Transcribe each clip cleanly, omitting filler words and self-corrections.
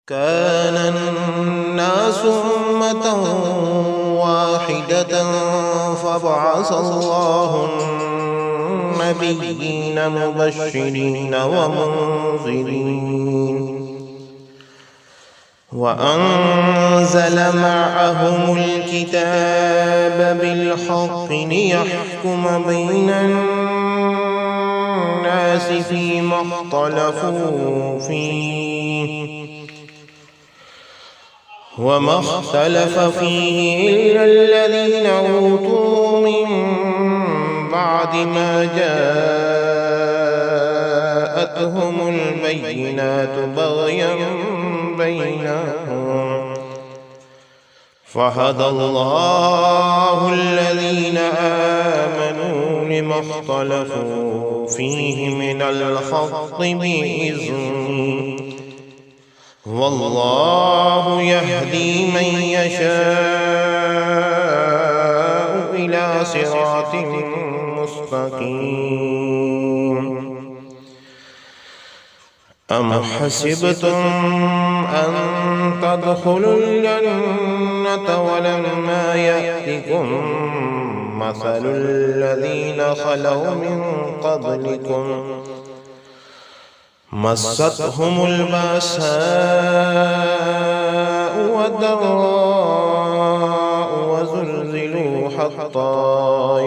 كان الناس أمة واحدة فبعث الله النبيين مبشرين ومنذرين وأنزل معهم الكتاب بالحق ليحكم بين الناس فيما اختلفوا فيه وما اختلف فيه إلا الذين أوتوا من بعد ما جاءتهم البينات بغيا بينهم فهدى الله الذين آمنوا لما اختلفوا فيه من الحق بإذنه والله يهدي من يشاء إلى صراط مستقيم أم حسبتم أن تدخلوا الجنة ولما يأتكم مثل الذين خلوا من قبلكم مستهم البأساء والضراء وزلزلوا حتى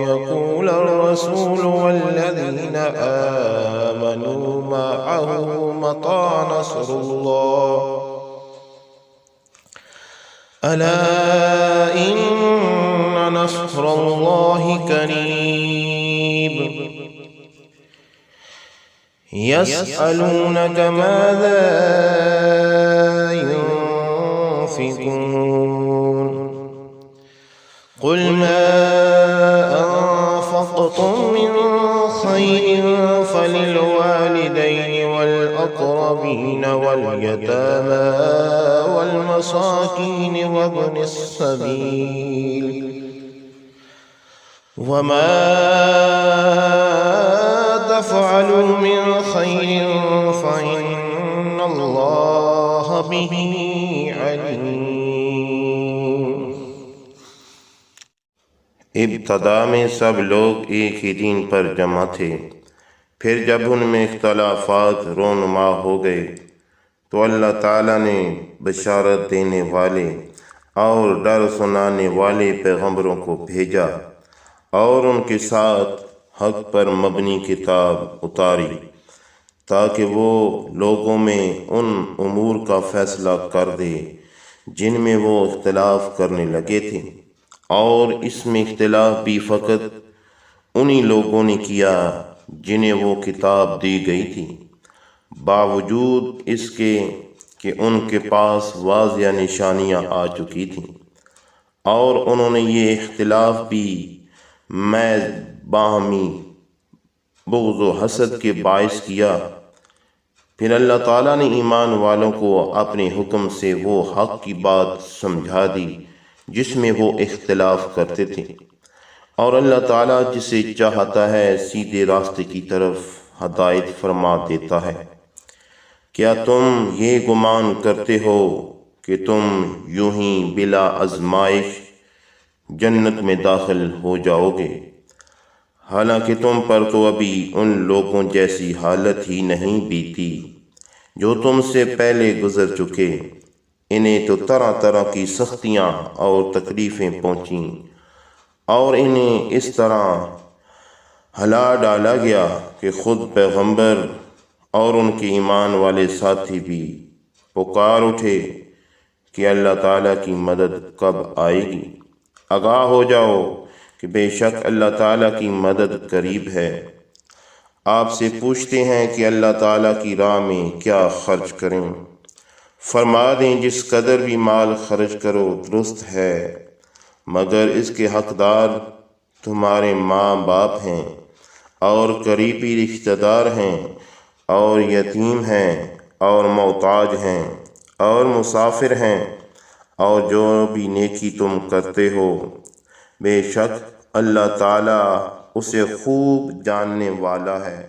يقول الرسول والذين آمنوا معه متى نصر الله ألا إن نصر الله قريب يسألونك ماذا ينفقون قل ما أنفقتم من خير فللوالدين والأقربين واليتامى والمساكين وابن السبيل وما تفعلوا من خير فإن الله به عليم۔ ابتدا میں سب لوگ ایک ہی دین پر جمع تھے، پھر جب ان میں اختلافات رونما ہو گئے تو اللہ تعالیٰ نے بشارت دینے والے اور ڈر سنانے والے پیغمبروں کو بھیجا اور ان کے ساتھ حق پر مبنی کتاب اتاری تاکہ وہ لوگوں میں ان امور کا فیصلہ کر دے جن میں وہ اختلاف کرنے لگے تھے، اور اس میں اختلاف بھی فقط انہی لوگوں نے کیا جنہیں وہ کتاب دی گئی تھی، باوجود اس کے کہ ان کے پاس واضح نشانیاں آ چکی تھیں، اور انہوں نے یہ اختلاف بھی محض باہمی بغض و حسد کے باعث کیا۔ پھر اللہ تعالیٰ نے ایمان والوں کو اپنے حکم سے وہ حق کی بات سمجھا دی جس میں وہ اختلاف کرتے تھے، اور اللہ تعالیٰ جسے چاہتا ہے سیدھے راستے کی طرف ہدایت فرما دیتا ہے۔ کیا تم یہ گمان کرتے ہو کہ تم یوں ہی بلا آزمائش جنت میں داخل ہو جاؤ گے، حالانکہ تم پر تو ابھی ان لوگوں جیسی حالت ہی نہیں بیتی جو تم سے پہلے گزر چکے، انہیں تو طرح طرح کی سختیاں اور تکلیفیں پہنچیں، اور انہیں اس طرح ہلا ڈالا گیا کہ خود پیغمبر اور ان کے ایمان والے ساتھی بھی پکار اٹھے کہ اللہ تعالیٰ کی مدد کب آئے گی۔ آگاہ ہو جاؤ کہ بے شک اللہ تعالیٰ کی مدد قریب ہے۔ آپ سے پوچھتے ہیں کہ اللہ تعالیٰ کی راہ میں کیا خرچ کریں؟ فرما دیں جس قدر بھی مال خرچ کرو درست ہے، مگر اس کے حقدار تمہارے ماں باپ ہیں اور قریبی رشتہ دار ہیں اور یتیم ہیں اور محتاج ہیں اور مسافر ہیں، اور جو بھی نیکی تم کرتے ہو بے شک اللہ تعالیٰ اسے خوب جاننے والا ہے۔